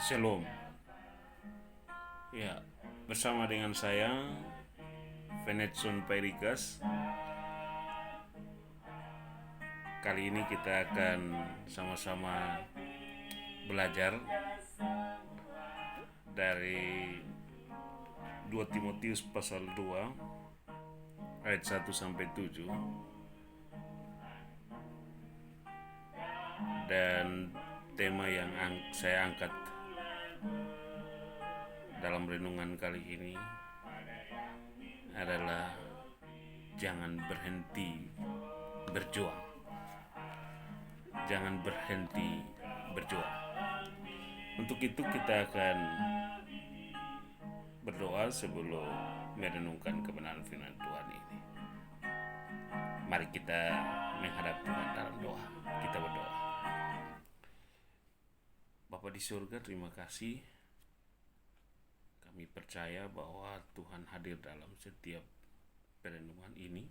Shalom. Ya, bersama dengan saya Venetson Pairikas. Kali ini kita akan sama-sama belajar dari 2 Timotius pasal 2 ayat 1 sampai 7. Dan tema yang saya angkat dalam renungan kali ini adalah jangan berhenti berjuang. Jangan berhenti berjuang. Untuk itu kita akan berdoa sebelum merenungkan kebenaran firman Tuhan ini. Mari kita menghadap Tuhan dalam doa. Kita berdoa. Bapa di surga, terima kasih. Kami percaya bahwa Tuhan hadir dalam setiap perenungan ini,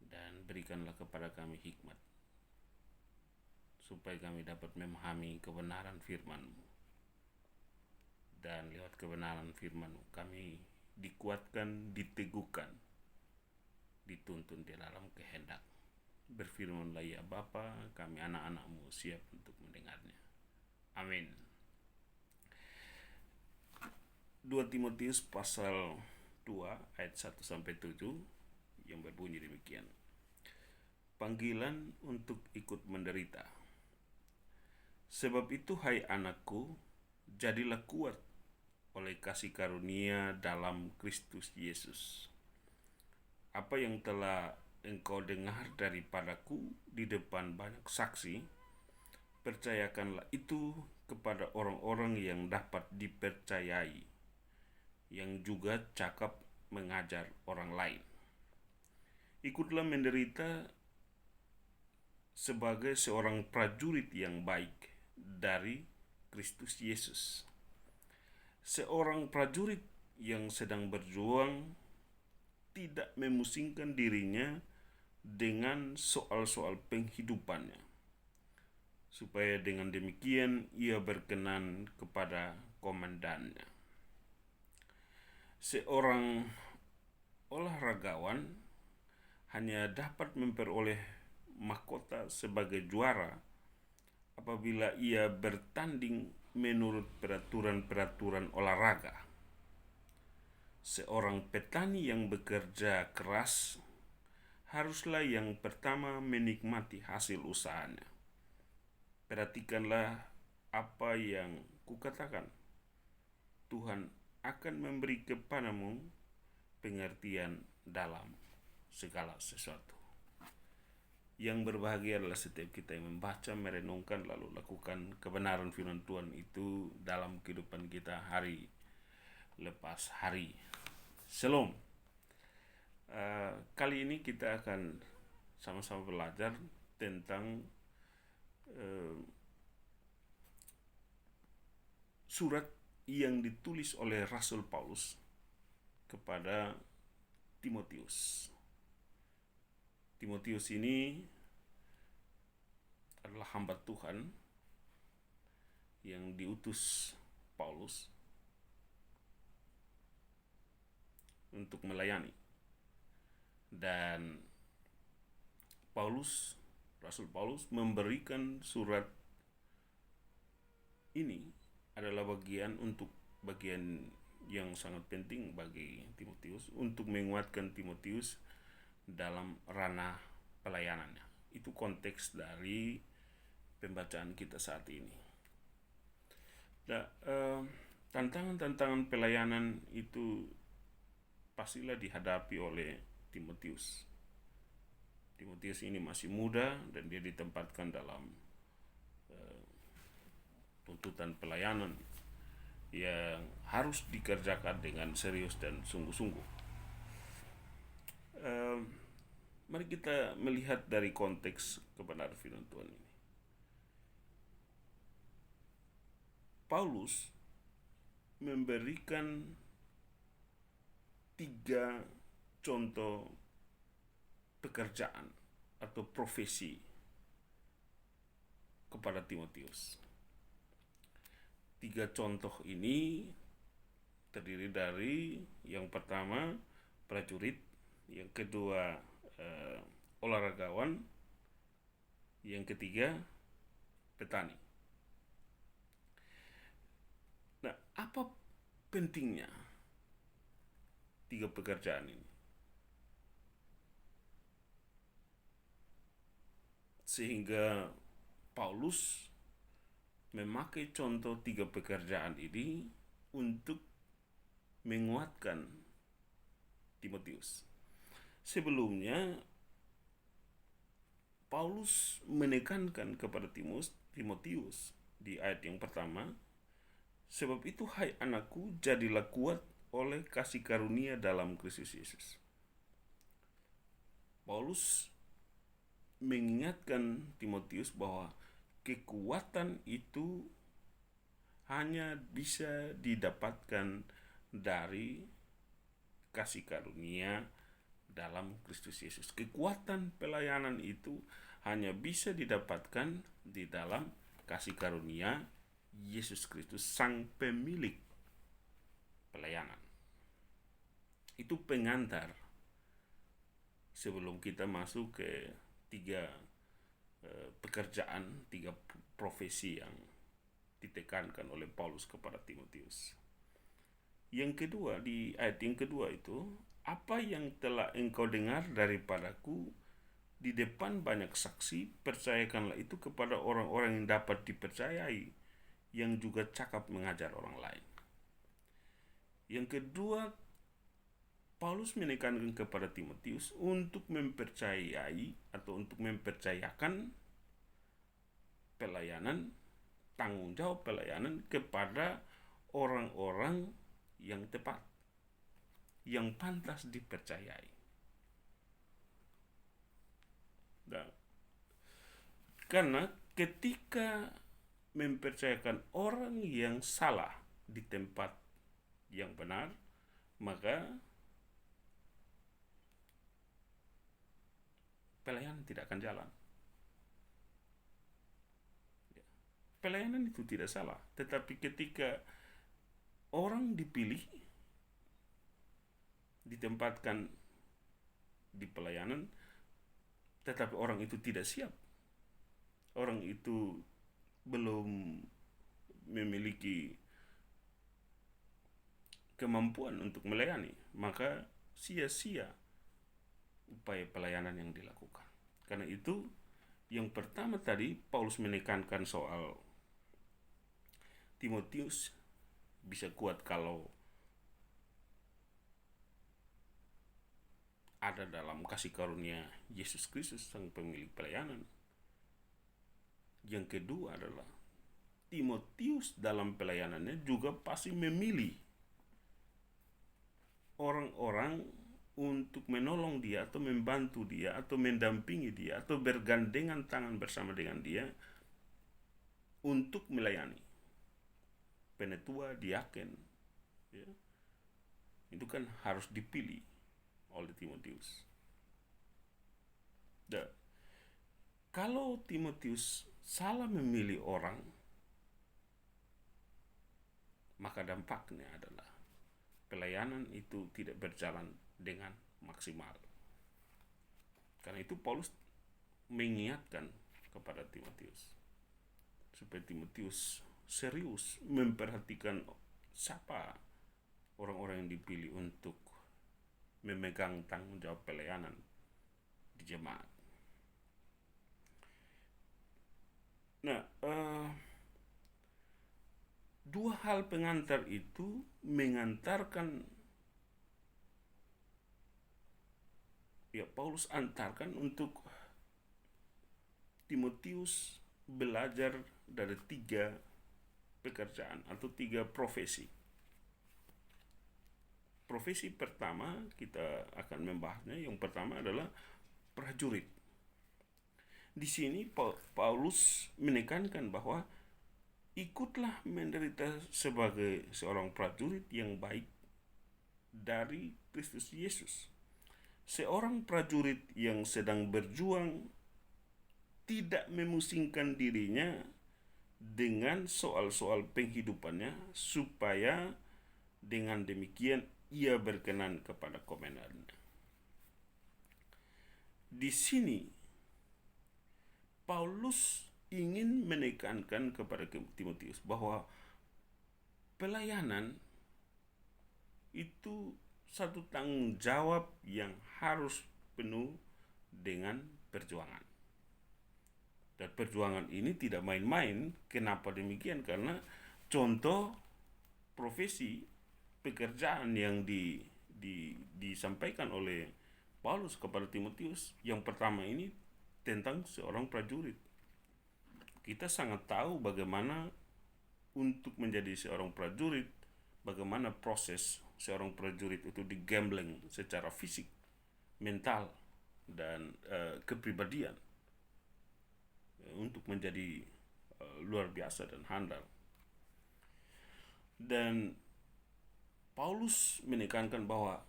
dan berikanlah kepada kami hikmat supaya kami dapat memahami kebenaran firman-Mu. Dan lewat kebenaran firman-Mu kami dikuatkan, diteguhkan, dituntun di dalam kehendak. Berfirmanlah ya Bapa, kami anak-anak-Mu siap untuk mendengarnya. Amin. 2 Timotius pasal 2 ayat 1 sampai 7 yang berbunyi demikian. Panggilan untuk ikut menderita. Sebab itu hai anakku, jadilah kuat oleh kasih karunia dalam Kristus Yesus. Apa yang telah engkau dengar daripadaku di depan banyak saksi, percayakanlah itu kepada orang-orang yang dapat dipercayai, yang juga cakap mengajar orang lain. Ikutlah menderita sebagai seorang prajurit yang baik dari Kristus Yesus. Seorang prajurit yang sedang berjuang tidak memusingkan dirinya dengan soal-soal penghidupannya, supaya dengan demikian ia berkenan kepada komandannya. Seorang olahragawan hanya dapat memperoleh mahkota sebagai juara apabila ia bertanding menurut peraturan-peraturan olahraga. Seorang petani yang bekerja keras haruslah yang pertama menikmati hasil usahanya. Perhatikanlah apa yang kukatakan. Tuhan akan memberi kepadamu pengertian dalam segala sesuatu. Yang berbahagia adalah setiap kita yang membaca, merenungkan, lalu lakukan kebenaran firman Tuhan itu dalam kehidupan kita hari lepas hari. Shalom. Kali ini kita akan sama-sama belajar tentang surat yang ditulis oleh Rasul Paulus kepada Timotius. Timotius ini adalah hamba Tuhan yang diutus Paulus untuk melayani. Dan Rasul Paulus memberikan surat ini adalah bagian yang sangat penting bagi Timotius untuk menguatkan Timotius dalam ranah pelayanannya. Itu konteks dari pembacaan kita saat ini. Tantangan-tantangan pelayanan itu pastilah dihadapi oleh Timotius. Timotius ini masih muda dan dia ditempatkan dalam tuntutan pelayanan yang harus dikerjakan dengan serius dan sungguh-sungguh. Mari kita melihat dari konteks kebenaran firman Tuhan ini. Paulus memberikan 3 contoh pekerjaan atau profesi kepada Timotius. Tiga contoh ini terdiri dari yang pertama prajurit, yang kedua olahragawan, yang ketiga petani. Nah, apa pentingnya tiga pekerjaan ini? Sehingga Paulus memakai contoh tiga pekerjaan ini untuk menguatkan Timotius. Sebelumnya Paulus menekankan kepada Timotius di ayat yang pertama, sebab itu hai anakku, jadilah kuat oleh kasih karunia dalam Kristus Yesus. Paulus mengingatkan Timotius bahwa kekuatan itu hanya bisa didapatkan dari kasih karunia dalam Kristus Yesus. Kekuatan pelayanan itu hanya bisa didapatkan di dalam kasih karunia Yesus Kristus, sang pemilik pelayanan. Itu pengantar sebelum kita masuk ke tiga pekerjaan, tiga profesi yang ditekankan oleh Paulus kepada Timotius. Yang kedua, di ayat yang kedua itu, apa yang telah engkau dengar daripadaku di depan banyak saksi, percayakanlah itu kepada orang-orang yang dapat dipercayai, yang juga cakap mengajar orang lain. Yang kedua, Paulus menekankan kepada Timotius untuk mempercayai atau untuk mempercayakan pelayanan, tanggung jawab pelayanan kepada orang-orang yang tepat, yang pantas dipercayai. Dan karena ketika mempercayakan orang yang salah di tempat yang benar, maka pelayanan tidak akan jalan. Pelayanan itu tidak salah, tetapi ketika orang dipilih, ditempatkan di pelayanan, tetapi orang itu tidak siap, orang itu belum memiliki kemampuan untuk melayani, maka sia-sia upaya pelayanan yang dilakukan. Karena itu, yang pertama tadi Paulus menekankan soal Timotius bisa kuat kalau ada dalam kasih karunia Yesus Kristus, sang pemilik pelayanan. Yang kedua adalah Timotius dalam pelayanannya juga pasti memilih orang-orang untuk menolong dia atau membantu dia atau mendampingi dia atau bergandengan tangan bersama dengan dia untuk melayani. Penetua, diaken, ya, itu kan harus dipilih oleh Timotius. Dan kalau Timotius salah memilih orang, maka dampaknya adalah pelayanan itu tidak berjalan dengan maksimal. Karena itu Paulus mengingatkan kepada Timotius supaya Timotius serius memperhatikan siapa orang-orang yang dipilih untuk memegang tanggung jawab pelayanan di jemaat. Nah, dua hal pengantar itu mengantarkan, ya, Paulus antarkan untuk Timotius belajar dari tiga pekerjaan atau tiga profesi. Profesi pertama kita akan membahasnya, yang pertama adalah prajurit. Di sini Paulus menekankan bahwa ikutlah menderita sebagai seorang prajurit yang baik dari Kristus Yesus. Seorang prajurit yang sedang berjuang tidak memusingkan dirinya dengan soal-soal penghidupannya, supaya dengan demikian ia berkenan kepada komandannya. Di sini Paulus ingin menekankan kepada Timotius bahwa pelayanan itu satu tanggung jawab yang harus penuh dengan perjuangan. Dan perjuangan ini tidak main-main. Kenapa demikian? Karena contoh profesi pekerjaan yang disampaikan oleh Paulus kepada Timotius, yang pertama ini tentang seorang prajurit. Kita sangat tahu bagaimana untuk menjadi seorang prajurit, bagaimana proses seorang prajurit itu digembleng secara fisik, mental, dan kepribadian untuk menjadi luar biasa dan handal. Dan Paulus menekankan bahwa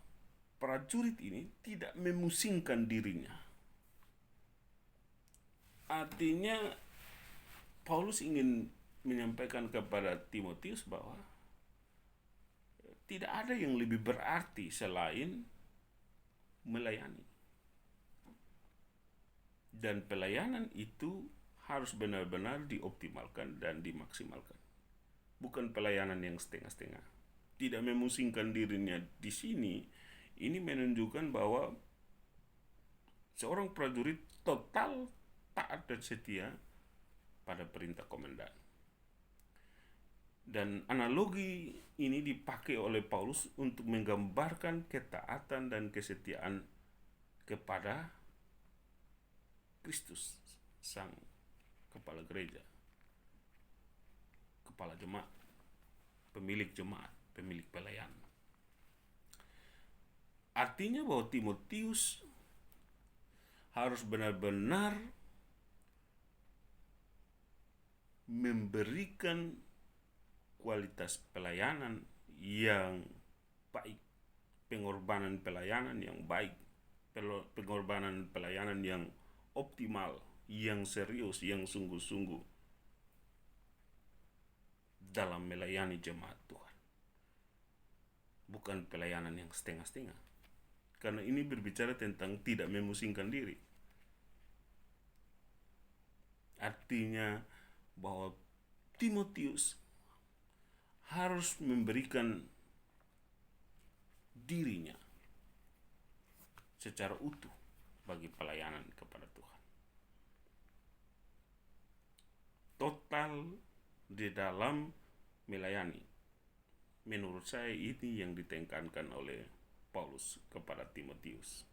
prajurit ini tidak memusingkan dirinya. Artinya Paulus ingin menyampaikan kepada Timotius bahwa tidak ada yang lebih berarti selain melayani. Dan pelayanan itu harus benar-benar dioptimalkan dan dimaksimalkan. Bukan pelayanan yang setengah-setengah. Tidak memusingkan dirinya di sini, ini menunjukkan bahwa seorang prajurit total taat dan setia pada perintah komandan. Dan analogi ini dipakai oleh Paulus untuk menggambarkan ketaatan dan kesetiaan kepada Kristus, sang kepala gereja, kepala jemaat, pemilik jemaat, pemilik pelayanan. Artinya bahwa Timotius harus benar-benar memberikan kualitas pelayanan yang baik, pengorbanan pelayanan yang baik, pengorbanan pelayanan yang optimal, yang serius, yang sungguh-sungguh dalam melayani jemaat Tuhan. Bukan pelayanan yang setengah-setengah. Karena ini berbicara tentang tidak memusingkan diri. Artinya bahwa Timotius harus memberikan dirinya secara utuh bagi pelayanan kepada Tuhan. Total di dalam melayani. Menurut saya ini yang ditekankan oleh Paulus kepada Timotius.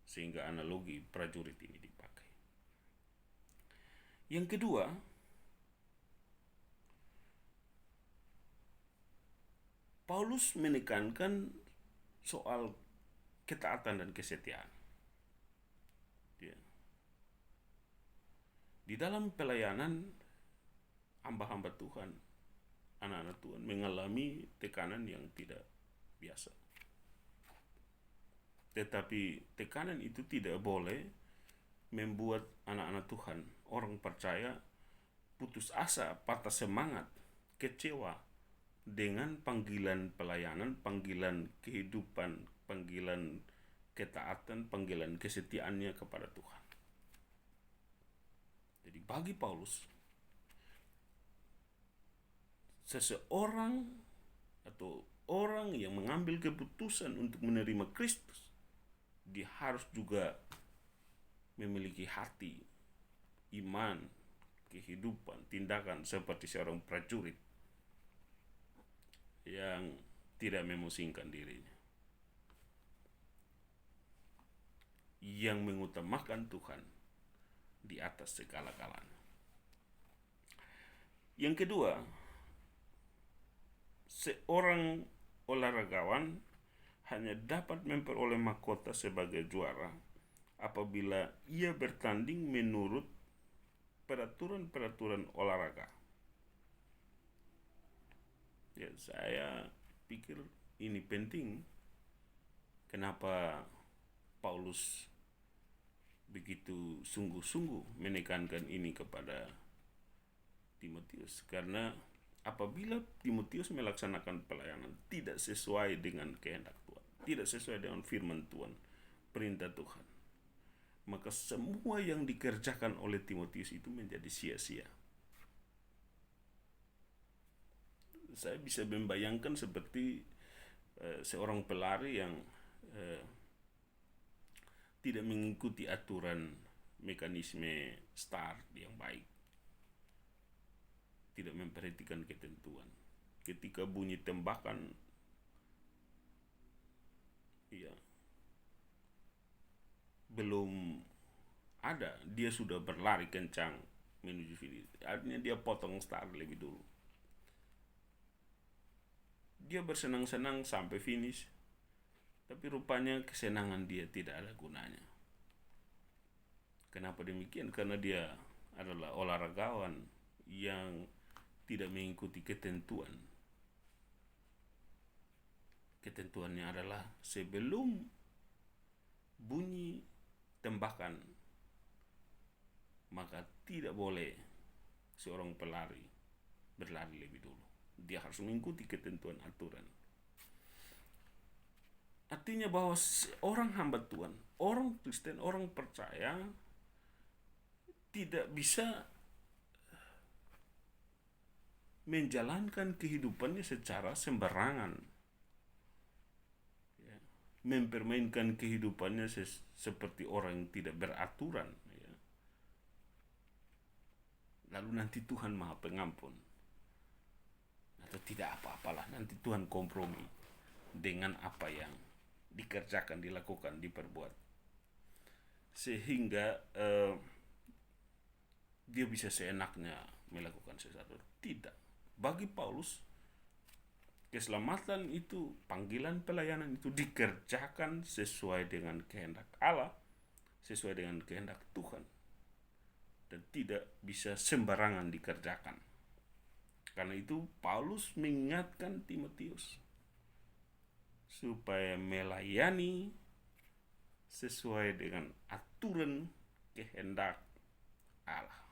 Sehingga analogi prajurit ini dipakai. Yang kedua, Paulus menekankan soal ketaatan dan kesetiaan. Di dalam pelayanan, hamba-hamba Tuhan, anak-anak Tuhan mengalami tekanan yang tidak biasa. Tetapi tekanan itu tidak boleh membuat anak-anak Tuhan, orang percaya, putus asa, patah semangat, kecewa dengan panggilan pelayanan, panggilan kehidupan, panggilan ketaatan, panggilan kesetiaannya kepada Tuhan. Jadi bagi Paulus, seseorang atau orang yang mengambil keputusan untuk menerima Kristus, dia harus juga memiliki hati, iman, kehidupan, tindakan seperti seorang prajurit yang tidak memusingkan dirinya, yang mengutamakan Tuhan di atas segala-galanya. Yang kedua, seorang olahragawan hanya dapat memperoleh mahkota sebagai juara apabila ia bertanding menurut peraturan-peraturan olahraga. Ya, saya pikir ini penting. Kenapa Paulus begitu sungguh-sungguh menekankan ini kepada Timotius, karena apabila Timotius melaksanakan pelayanan tidak sesuai dengan kehendak Tuhan, tidak sesuai dengan firman Tuhan, perintah Tuhan, maka semua yang dikerjakan oleh Timotius itu menjadi sia-sia. Saya bisa membayangkan seperti seorang pelari yang tidak mengikuti aturan mekanisme start yang baik, tidak memperhatikan ketentuan. Ketika bunyi tembakan, ya belum ada, dia sudah berlari kencang menuju finish. Artinya dia potong start lebih dulu. Dia bersenang-senang sampai finish, tapi rupanya kesenangan dia tidak ada gunanya. Kenapa demikian? Karena dia adalah olahragawan yang tidak mengikuti ketentuan. Ketentuannya adalah sebelum bunyi tembakan, maka tidak boleh seorang pelari berlari lebih dulu. Dia harus mengikuti ketentuan aturan. Artinya bahwa orang hamba Tuhan, orang Kristen, orang percaya tidak bisa menjalankan kehidupannya secara sembarangan, ya, mempermainkan kehidupannya seperti orang yang tidak beraturan, ya. Lalu nanti Tuhan Maha Pengampun, atau tidak apa-apalah, nanti Tuhan kompromi dengan apa yang dikerjakan, dilakukan, diperbuat, sehingga dia bisa seenaknya melakukan sesuatu. Tidak. Bagi Paulus, keselamatan itu, panggilan pelayanan itu dikerjakan sesuai dengan kehendak Allah, sesuai dengan kehendak Tuhan, dan tidak bisa sembarangan dikerjakan. Karena itu Paulus mengingatkan Timotius supaya melayani sesuai dengan aturan kehendak Allah.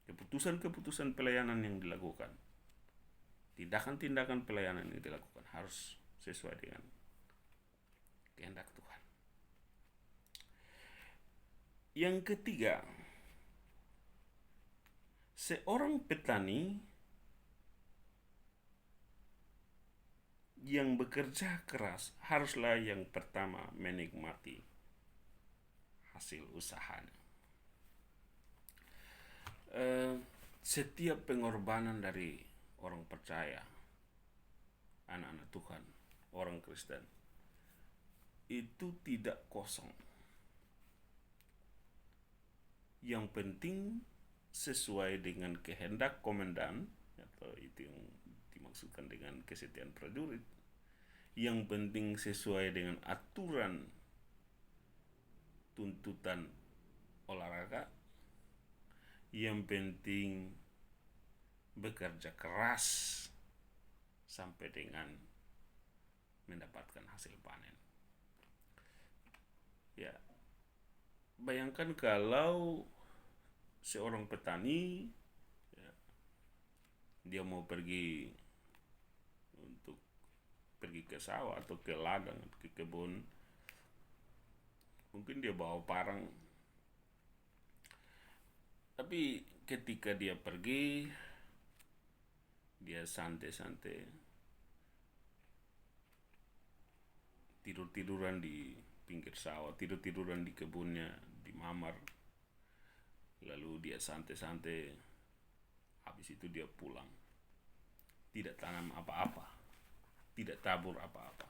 Keputusan-keputusan pelayanan yang dilakukan, tindakan-tindakan pelayanan yang dilakukan harus sesuai dengan kehendak Tuhan. Yang ketiga, seorang petani yang bekerja keras haruslah yang pertama menikmati hasil usahanya. Setiap pengorbanan dari orang percaya, anak-anak Tuhan, orang Kristen, itu tidak kosong. Yang penting sesuai dengan kehendak komandan, atau itu yang dimaksudkan dengan kesetiaan prajurit. Yang penting sesuai dengan aturan tuntutan olahraga. Yang penting bekerja keras sampai dengan mendapatkan hasil panen. Ya, bayangkan kalau seorang petani, ya, dia mau pergi ke sawah atau ke ladang, ke kebun, mungkin dia bawa parang, tapi ketika dia pergi, dia santai-santai, tidur-tiduran di pinggir sawah, tidur-tiduran di kebunnya, di mamar, lalu dia santai-santai, habis itu dia pulang, tidak tanam apa-apa, tidak tabur apa-apa,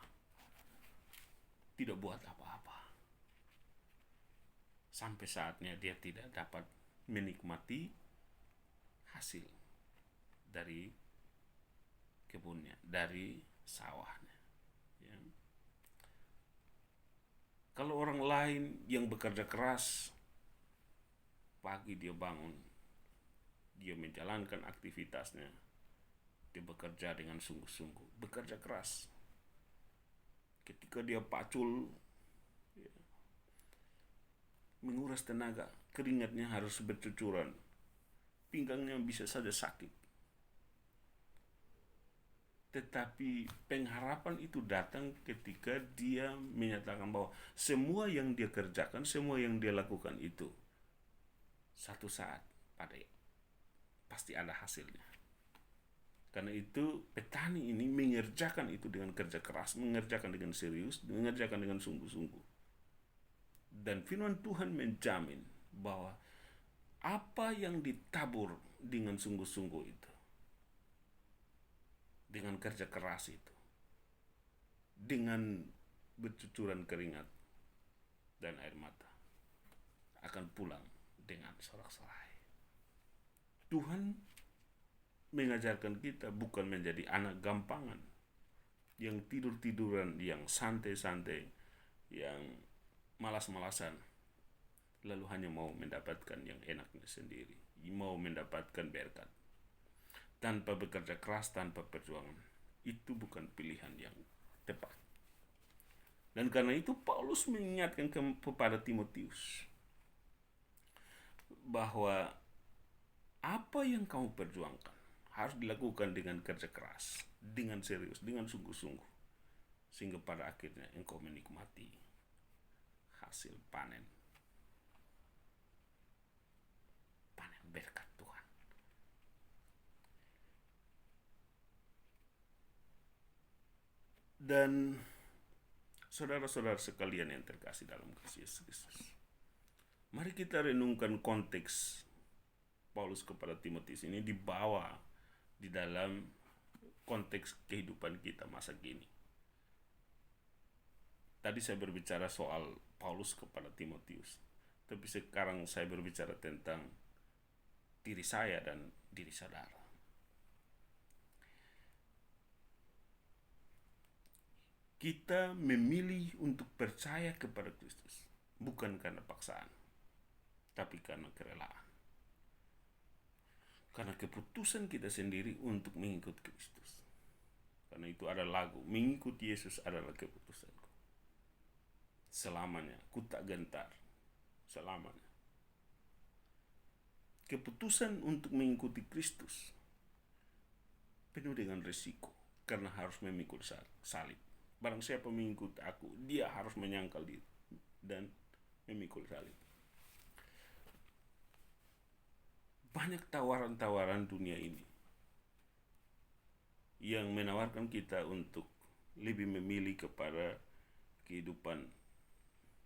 tidak buat apa-apa, sampai saatnya dia tidak dapat menikmati hasil dari kebunnya, dari sawahnya, ya. Kalau orang lain yang bekerja keras, pagi dia bangun, dia menjalankan aktivitasnya, dia bekerja dengan sungguh-sungguh, bekerja keras. Ketika dia pacul, ya, menguras tenaga, keringatnya harus bercucuran, pinggangnya bisa saja sakit. Tetapi pengharapan itu datang ketika dia menyatakan bahwa semua yang dia kerjakan, semua yang dia lakukan itu satu saat pasti ada hasilnya. Karena itu petani ini mengerjakan itu dengan kerja keras, mengerjakan dengan serius, mengerjakan dengan sungguh-sungguh. Dan firman Tuhan menjamin bahwa apa yang ditabur dengan sungguh-sungguh itu, dengan kerja keras itu, dengan bercucuran keringat dan air mata, akan pulang dengan sorak-sorai. Tuhan mengajarkan kita bukan menjadi anak gampangan, yang tidur-tiduran, yang santai-santai, yang malas-malasan, lalu hanya mau mendapatkan yang enaknya sendiri, mau mendapatkan berkat tanpa bekerja keras, tanpa perjuangan. Itu bukan pilihan yang tepat. Dan karena itu Paulus mengingatkan kepada Timotius bahwa apa yang kamu perjuangkan harus dilakukan dengan kerja keras, dengan serius, dengan sungguh-sungguh, sehingga pada akhirnya engkau menikmati hasil panen berkat Tuhan. Dan saudara-saudara sekalian yang terkasih dalam kasih Yesus Kristus, mari kita renungkan konteks Paulus kepada Timotius ini dibawa di dalam konteks kehidupan kita masa kini. Tadi saya berbicara soal Paulus kepada Timotius, tapi sekarang saya berbicara tentang diri saya dan diri saudara. Kita memilih untuk percaya kepada Kristus bukan karena paksaan, tapi karena kerelaan. Karena keputusan kita sendiri untuk mengikut Kristus. Karena itu ada lagu, mengikut Yesus adalah keputusanku. Selamanya, ku tak gentar. Selamanya. Keputusan untuk mengikuti Kristus penuh dengan risiko, karena harus memikul salib. Barang siapa mengikut aku, dia harus menyangkal diri dan memikul salib. Banyak tawaran-tawaran dunia ini yang menawarkan kita untuk lebih memilih kepada kehidupan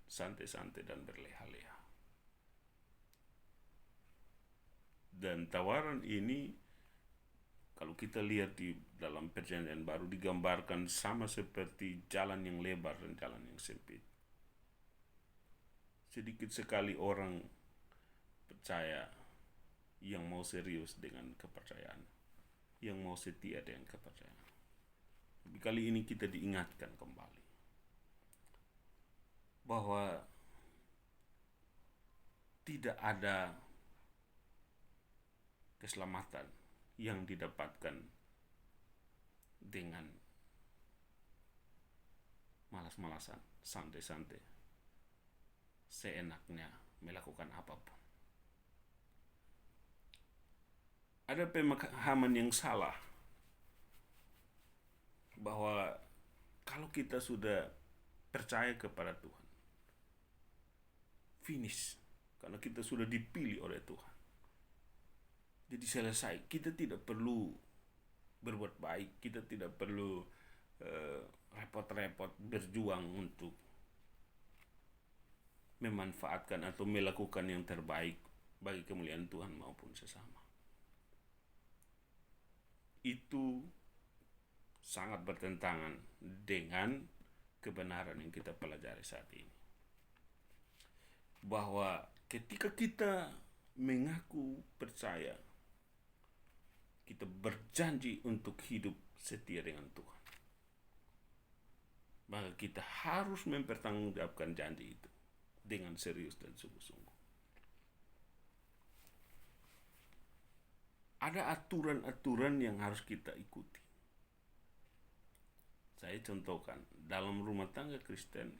santai-santai dan berleha-leha. Dan tawaran ini, kalau kita lihat di dalam Perjanjian Baru, digambarkan sama seperti jalan yang lebar dan jalan yang sempit. Sedikit sekali orang percaya yang mau serius dengan kepercayaan, yang mau setia dengan kepercayaan. Tapi kali ini kita diingatkan kembali bahwa tidak ada keselamatan yang didapatkan dengan malas-malasan, santai-santai, seenaknya melakukan apapun. Ada pemahaman yang salah bahwa kalau kita sudah percaya kepada Tuhan, finish, karena kita sudah dipilih oleh Tuhan, jadi selesai. Kita tidak perlu berbuat baik, kita tidak perlu repot-repot berjuang untuk memanfaatkan atau melakukan yang terbaik bagi kemuliaan Tuhan maupun sesama. Itu sangat bertentangan dengan kebenaran yang kita pelajari saat ini. Bahwa ketika kita mengaku percaya, kita berjanji untuk hidup setia dengan Tuhan, maka kita harus mempertanggungjawabkan janji itu dengan serius dan sungguh-sungguh. Ada aturan-aturan yang harus kita ikuti. Saya contohkan, dalam rumah tangga Kristen,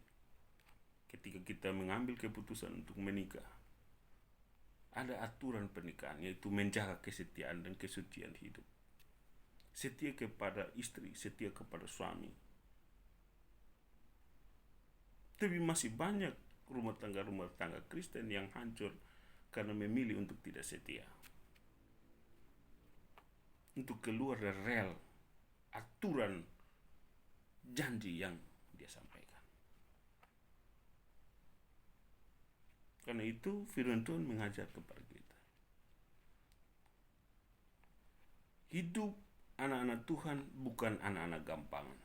ketika kita mengambil keputusan untuk menikah, ada aturan pernikahan, yaitu menjaga kesetiaan dan kesucian hidup. Setia kepada istri, setia kepada suami. Tapi masih banyak rumah tangga Kristen yang hancur karena memilih untuk tidak setia. Untuk keluar dari rel aturan janji yang dia sampaikan. Karena itu firman Tuhan mengajar kepada kita. Hidup anak-anak Tuhan bukan anak-anak gampangan.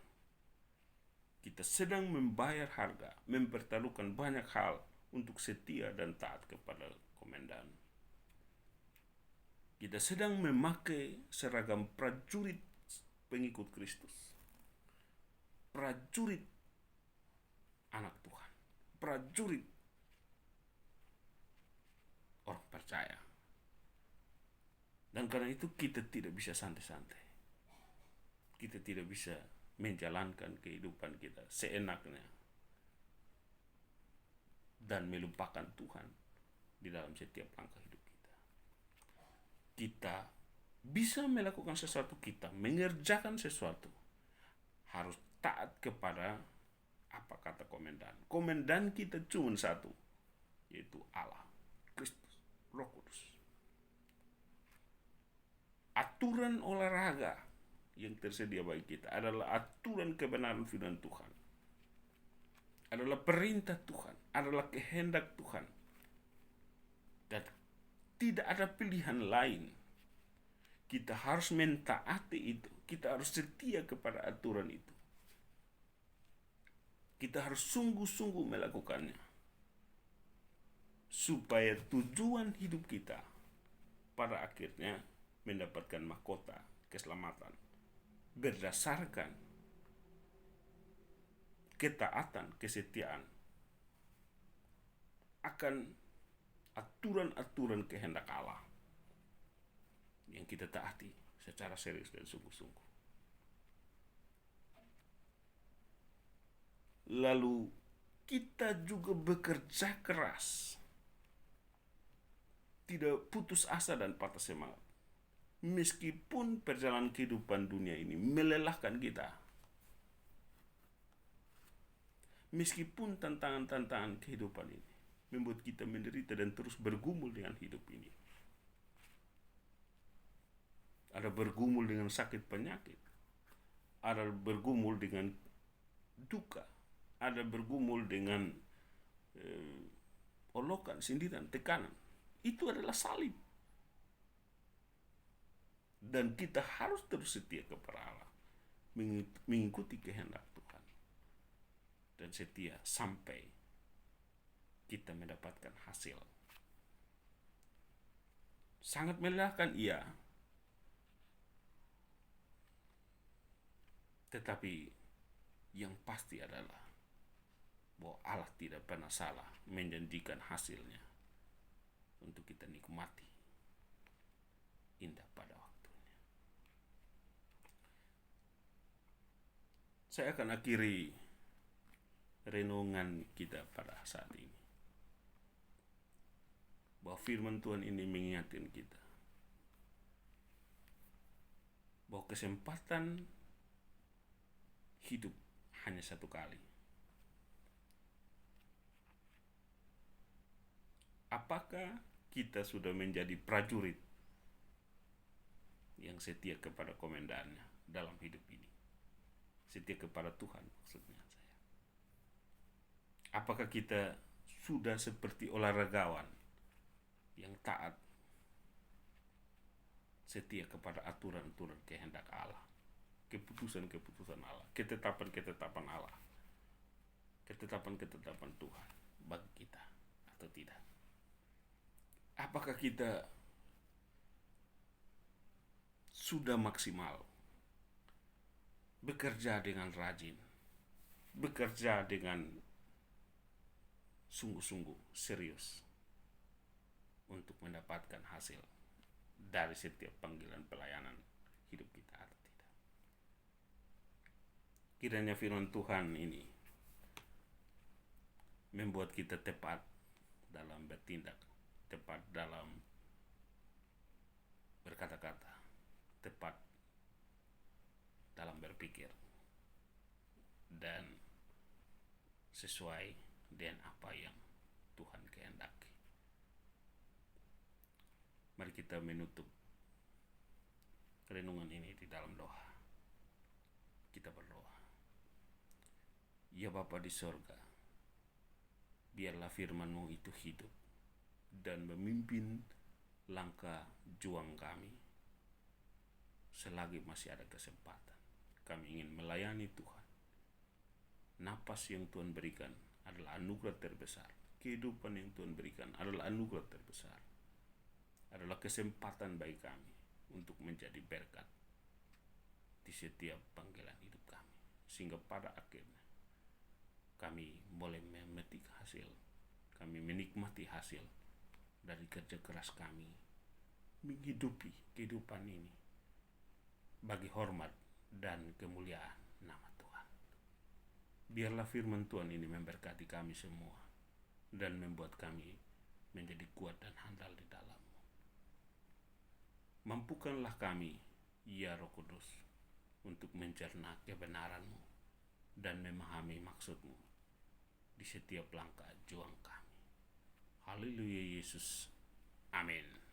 Kita sedang membayar harga, mempertaruhkan banyak hal untuk setia dan taat kepada komandan. Kita sedang memakai seragam prajurit pengikut Kristus. Prajurit anak Tuhan. Prajurit orang percaya. Dan karena itu kita tidak bisa santai-santai. Kita tidak bisa menjalankan kehidupan kita seenaknya dan melupakan Tuhan di dalam setiap langkah hidup kita. Kita bisa melakukan sesuatu, kita mengerjakan sesuatu, harus taat kepada apa kata komandan. Komandan kita cuma satu, yaitu Allah, Kristus, Roh Kudus. Aturan olahraga yang tersedia bagi kita adalah aturan kebenaran firman Tuhan. Adalah perintah Tuhan, adalah kehendak Tuhan. Dan tidak ada pilihan lain. Kita harus mentaati itu. Kita harus setia kepada aturan itu. Kita harus sungguh-sungguh melakukannya. Supaya tujuan hidup kita pada akhirnya mendapatkan mahkota keselamatan berdasarkan ketaatan, kesetiaan akan aturan-aturan kehendak Allah yang kita taati secara serius dan sungguh-sungguh. Lalu kita juga bekerja keras, tidak putus asa dan patah semangat. Meskipun perjalanan kehidupan dunia ini melelahkan kita, meskipun tantangan-tantangan kehidupan ini membuat kita menderita dan terus bergumul dengan hidup ini. Ada bergumul dengan sakit penyakit, ada bergumul dengan duka, ada bergumul dengan olokan, sindiran, tekanan. Itu adalah salib. Dan kita harus terus setia kepada Allah, mengikuti kehendak Tuhan, dan setia sampai kita mendapatkan hasil. Sangat melelahkan, iya, tetapi yang pasti adalah bahwa Allah tidak pernah salah menjanjikan hasilnya untuk kita nikmati indah pada waktunya. Saya akan akhiri renungan kita pada saat ini, bahwa firman Tuhan ini mengingatkan kita bahwa kesempatan hidup hanya satu kali. Apakah kita sudah menjadi prajurit yang setia kepada komandannya dalam hidup ini? Setia kepada Tuhan maksudnya saya. Apakah kita sudah seperti olahragawan yang taat, setia kepada aturan-aturan kehendak Allah, keputusan-keputusan Allah, ketetapan-ketetapan Allah, ketetapan-ketetapan Tuhan bagi kita, atau tidak? Apakah kita sudah maksimal bekerja dengan rajin, bekerja dengan sungguh-sungguh serius untuk mendapatkan hasil dari setiap panggilan pelayanan hidup kita, atau tidak? Kiranya firman Tuhan ini membuat kita tepat dalam bertindak tepat dalam berkata-kata, tepat dalam berpikir, dan sesuai dengan apa yang Tuhan kehendaki. Mari kita menutup renungan ini di dalam doa. Kita berdoa. Ya Bapa di sorga, biarlah firman-Mu itu hidup dan memimpin langkah juang kami selagi masih ada kesempatan. Kami ingin melayani Tuhan. Napas yang Tuhan berikan adalah anugerah terbesar. Kehidupan yang Tuhan berikan adalah anugerah terbesar. Adalah kesempatan bagi kami untuk menjadi berkat di setiap panggilan hidup kami. Sehingga pada akhirnya kami boleh memetik hasil, kami menikmati hasil dari kerja keras kami menghidupi kehidupan ini bagi hormat dan kemuliaan nama Tuhan. Biarlah firman Tuhan ini memberkati kami semua dan membuat kami menjadi kuat dan handal di dalam-Mu. Mampukanlah kami, ya Roh Kudus, untuk mencerna kebenaran-Mu dan memahami maksud-Mu di setiap langkah juang kami. Haleluya Yesus. Amin.